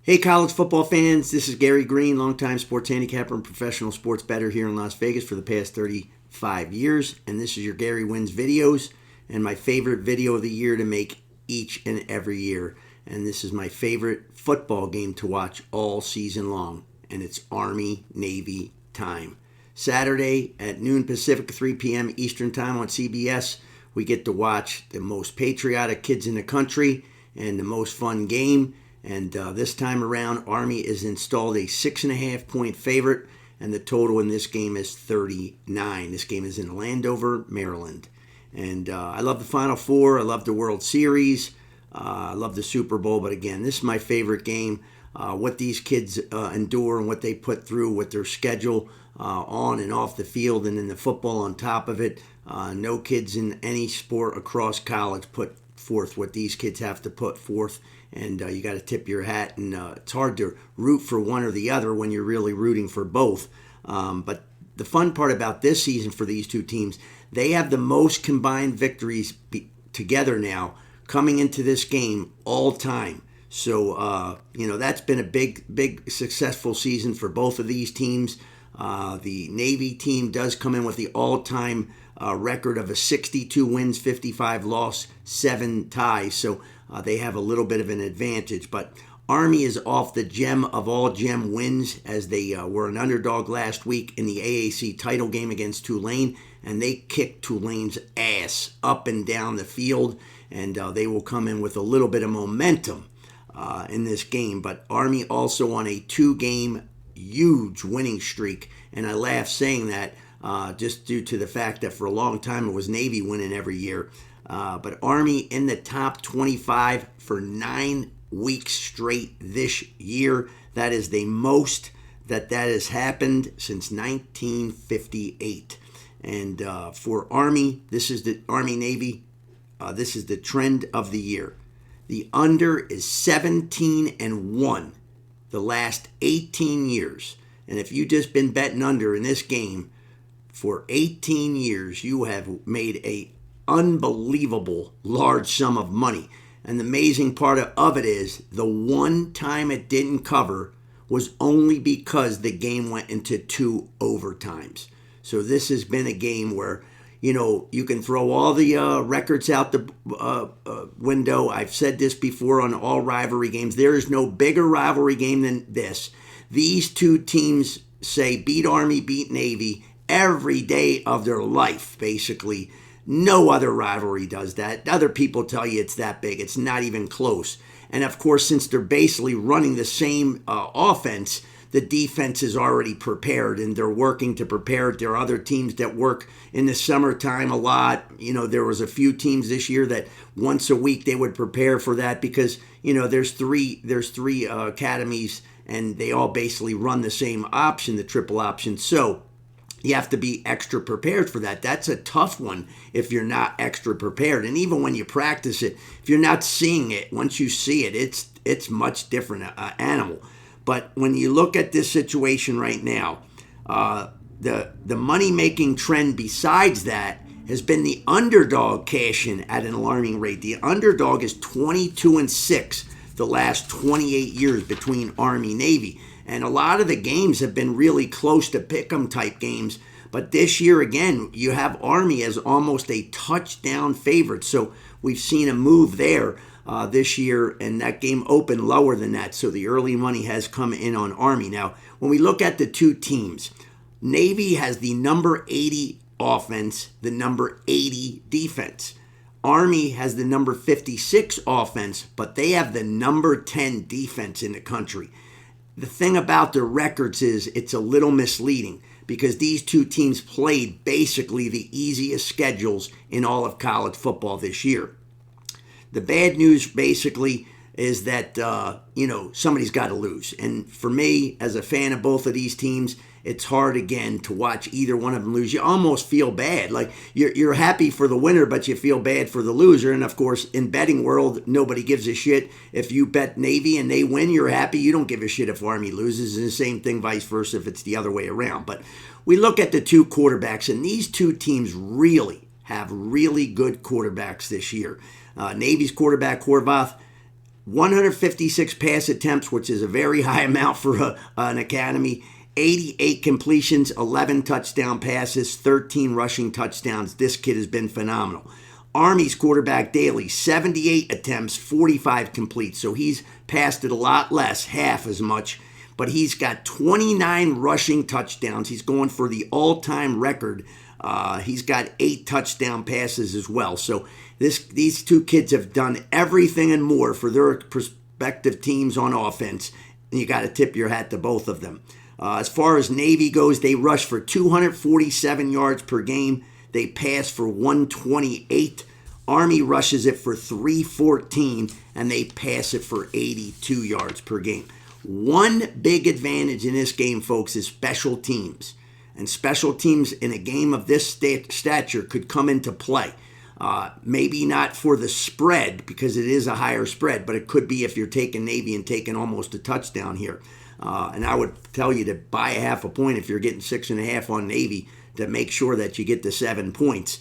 Hey, college football fans, this is Gary Greene, longtime sports handicapper and professional sports bettor here in Las Vegas for the past 35 years. And this is your Gary Wins videos and my favorite video of the year to make each and every year. And this is my favorite football game to watch all season long. And it's Army-Navy time. Saturday at noon Pacific, 3 p.m. Eastern time on CBS, we get to watch the most patriotic kids in the country and the most fun game. And this time around, Army is installed a 6.5-point favorite, and the total in this game is 39. This game is in Landover, Maryland. And I love the Final Four. I love the World Series. I love the Super Bowl. But again, this is my favorite game. What these kids endure and what they put through with their schedule on and off the field, and then the football on top of it. No kids in any sport across college put forth what these kids have to put forth, and you got to tip your hat. And it's hard to root for one or the other when you're really rooting for both. But the fun part about this season for these two teams, they have the most combined victories together now coming into this game all time. So, that's been a big successful season for both of these teams. The Navy team does come in with the all-time record of a 62 wins, 55 loss, 7 ties. So they have a little bit of an advantage. But Army is off the gem of all gem wins, as they were an underdog last week in the AAC title game against Tulane. And they kicked Tulane's ass up and down the field. And they will come in with a little bit of momentum in this game. But Army also on a 2-game huge winning streak. And I laugh saying that just due to the fact that for a long time it was Navy winning every year. But Army in the top 25 for 9 weeks straight this year. That is the most that has happened since 1958. And for Army, this is the Army-Navy. This is the trend of the year. The under is 17-1 the last 18 years. And if you've just been betting under in this game for 18 years, you have made a unbelievable large sum of money. And the amazing part of it is the one time it didn't cover was only because the game went into 2 overtimes. So this has been a game where, you can throw all the records out the window. I've said this before on all rivalry games. There is no bigger rivalry game than this. These two teams say beat Army, beat Navy every day of their life, basically. No other rivalry does that. Other people tell you it's that big. It's not even close. And of course, since they're basically running the same offense, the defense is already prepared, and they're working to prepare. There are other teams that work in the summertime a lot. There was a few teams this year that once a week they would prepare for that because, there's three academies, and they all basically run the same option, the triple option. So you have to be extra prepared for that. That's a tough one if you're not extra prepared. And even when you practice it, if you're not seeing it, once you see it, it's much different animal. But when you look at this situation right now, the money-making trend besides that has been the underdog cash-in at an alarming rate. The underdog is 22-6 the last 28 years between Army-Navy. And a lot of the games have been really close to pick-em type games. But this year, again, you have Army as almost a touchdown favorite. So we've seen a move there this year, and that game opened lower than that. So the early money has come in on Army. Now, when we look at the two teams, Navy has the number 80 offense, the number 80 defense. Army has the number 56 offense, but they have the number 10 defense in the country. The thing about their records is it's a little misleading because these two teams played basically the easiest schedules in all of college football this year. The bad news basically is that, somebody's got to lose. And for me, as a fan of both of these teams, it's hard, again, to watch either one of them lose. You almost feel bad. Like, you're happy for the winner, but you feel bad for the loser. And, of course, in betting world, nobody gives a shit. If you bet Navy and they win, you're happy. You don't give a shit if Army loses. And the same thing, vice versa, if it's the other way around. But we look at the two quarterbacks, and these two teams really have really good quarterbacks this year. Navy's quarterback, Horvath, 156 pass attempts, which is a very high amount for an academy. 88 completions, 11 touchdown passes, 13 rushing touchdowns. This kid has been phenomenal. Army's quarterback Daly, 78 attempts, 45 complete. So he's passed it a lot less, half as much. But he's got 29 rushing touchdowns. He's going for the all-time record. He's got 8 touchdown passes as well. So these two kids have done everything and more for their respective teams on offense. And you got to tip your hat to both of them. As far as Navy goes, they rush for 247 yards per game. They pass for 128. Army rushes it for 314, and they pass it for 82 yards per game. One big advantage in this game, folks, is special teams. And special teams in a game of this stature could come into play. Maybe not for the spread, because it is a higher spread, but it could be if you're taking Navy and taking almost a touchdown here. And I would tell you to buy a half a point if you're getting 6.5 on Navy to make sure that you get the 7 points,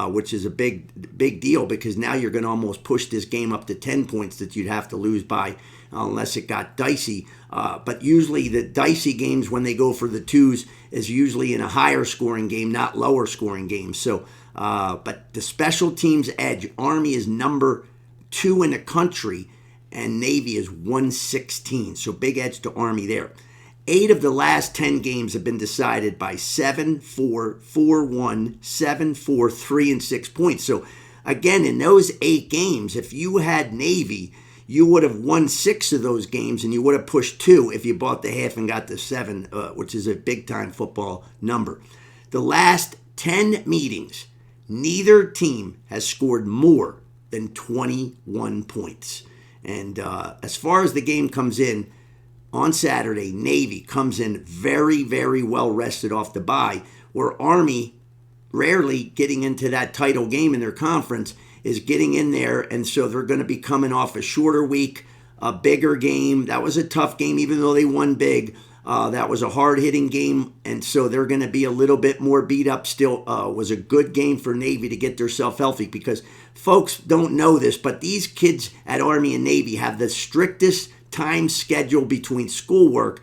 which is a big deal because now you're going to almost push this game up to 10 points that you'd have to lose by unless it got dicey. But usually the dicey games when they go for the 2s is usually in a higher scoring game, not lower scoring games. So, but the special teams edge, Army is number 2 in the country and Navy is 116. So big edge to Army there. 8 of the last 10 games have been decided by 7-4, 4-1, 7-4, 3, and 6 points. So again, in those 8 games, if you had Navy, you would have won 6 of those games and you would have pushed 2 if you bought the half and got the 7, which is a big-time football number. The last 10 meetings, neither team has scored more than 21 points. And as far as the game comes in, on Saturday, Navy comes in very, very well rested off the bye, where Army, rarely getting into that title game in their conference, is getting in there, and so they're going to be coming off a shorter week, a bigger game. That was a tough game, even though they won big. That was a hard-hitting game, and so they're going to be a little bit more beat up still. Was a good game for Navy to get themselves healthy because folks don't know this, but these kids at Army and Navy have the strictest time schedule between schoolwork,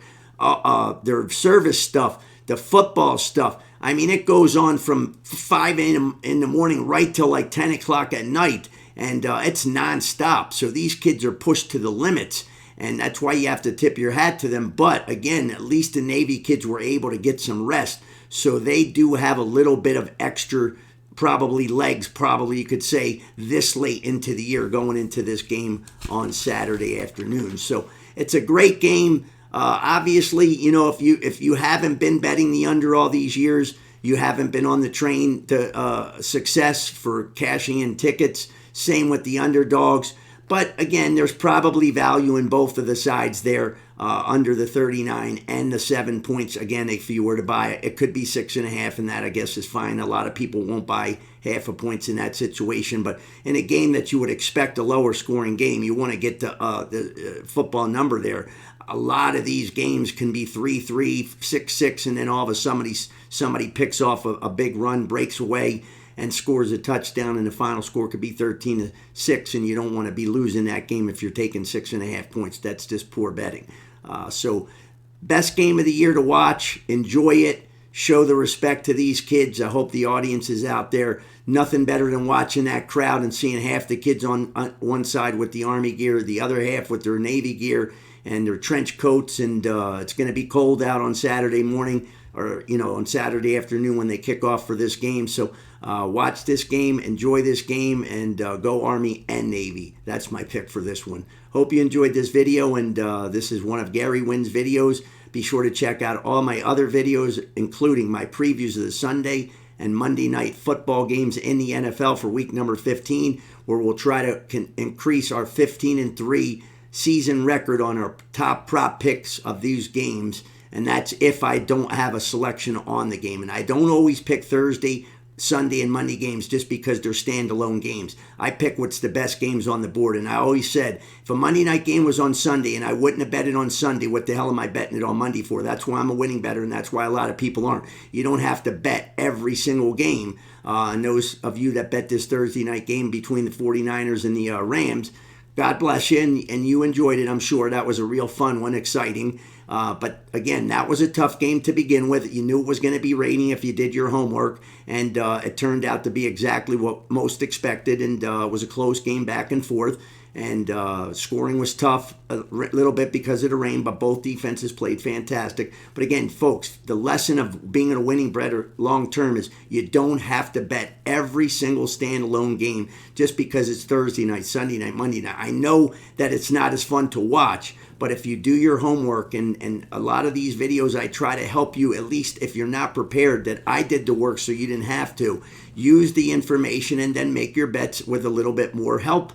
their service stuff, the football stuff. I mean, it goes on from 5 in the morning right till like 10 o'clock at night, and it's nonstop. So these kids are pushed to the limits, and that's why you have to tip your hat to them. But again, at least the Navy kids were able to get some rest, so they do have a little bit of extra, probably legs, probably you could say, this late into the year going into this game on Saturday afternoon. So it's a great game. Obviously, you know, if you haven't been betting the under all these years, you haven't been on the train to success for cashing in tickets. Same with the underdogs. But again, there's probably value in both of the sides there, under the 39 and the 7 points. Again, if you were to buy it, it could be 6.5, and that I guess is fine. A lot of people won't buy half a points in that situation. But in a game that you would expect a lower scoring game, you want to get the football number there. A lot of these games can be 3-3, 6-6, and then all of a sudden somebody picks off a big run, breaks away, and scores a touchdown, and the final score could be 13-6, and you don't want to be losing that game if you're taking 6.5 points. That's just poor betting. So best game of the year to watch. Enjoy it. Show the respect to these kids. I hope the audience is out there. Nothing better than watching that crowd and seeing half the kids on one side with the Army gear, the other half with their Navy gear and their trench coats, and it's going to be cold out on Saturday morning, or on Saturday afternoon when they kick off for this game. So watch this game, enjoy this game, and go Army and Navy. That's my pick for this one. Hope you enjoyed this video, and this is one of Gary Wynn's videos. Be sure to check out all my other videos, including my previews of the Sunday and Monday night football games in the NFL for week number 15, where we'll try to increase our 15-3 season record on our top prop picks of these games. And that's if I don't have a selection on the game. And I don't always pick Thursday, Sunday, and Monday games just because they're standalone games. I pick what's the best games on the board. And I always said, if a Monday night game was on Sunday and I wouldn't have bet it on Sunday, what the hell am I betting it on Monday for? That's why I'm a winning bettor, and that's why a lot of people aren't. You don't have to bet every single game. And those of you that bet this Thursday night game between the 49ers and the Rams, God bless you, and you enjoyed it. I'm sure that was a real fun one, exciting. But again, that was a tough game to begin with. You knew it was going to be raining if you did your homework, and it turned out to be exactly what most expected, and it was a close game back and forth. And scoring was tough a little bit because of the rain, but both defenses played fantastic. But again, folks, the lesson of being a winning bettor long term is you don't have to bet every single standalone game just because it's Thursday night, Sunday night, Monday night. I know that it's not as fun to watch, but if you do your homework, and a lot of these videos I try to help you, at least if you're not prepared, that I did the work so you didn't have to, use the information and then make your bets with a little bit more help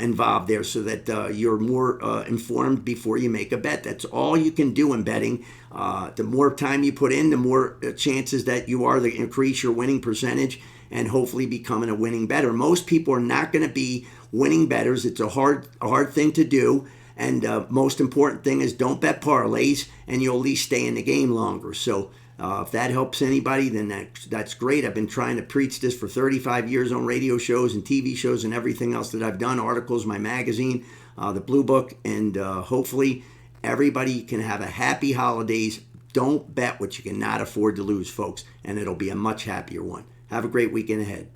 involved there so that you're more informed before you make a bet. That's all you can do in betting. The more time you put in, the more chances that you are to increase your winning percentage and hopefully becoming a winning bettor. Most people are not going to be winning bettors. It's a hard thing to do. And most important thing is don't bet parlays, and you'll at least stay in the game longer. So if that helps anybody, then that's great. I've been trying to preach this for 35 years on radio shows and TV shows and everything else that I've done, articles, my magazine, the Blue Book, and hopefully everybody can have a happy holidays. Don't bet what you cannot afford to lose, folks, and it'll be a much happier one. Have a great weekend ahead.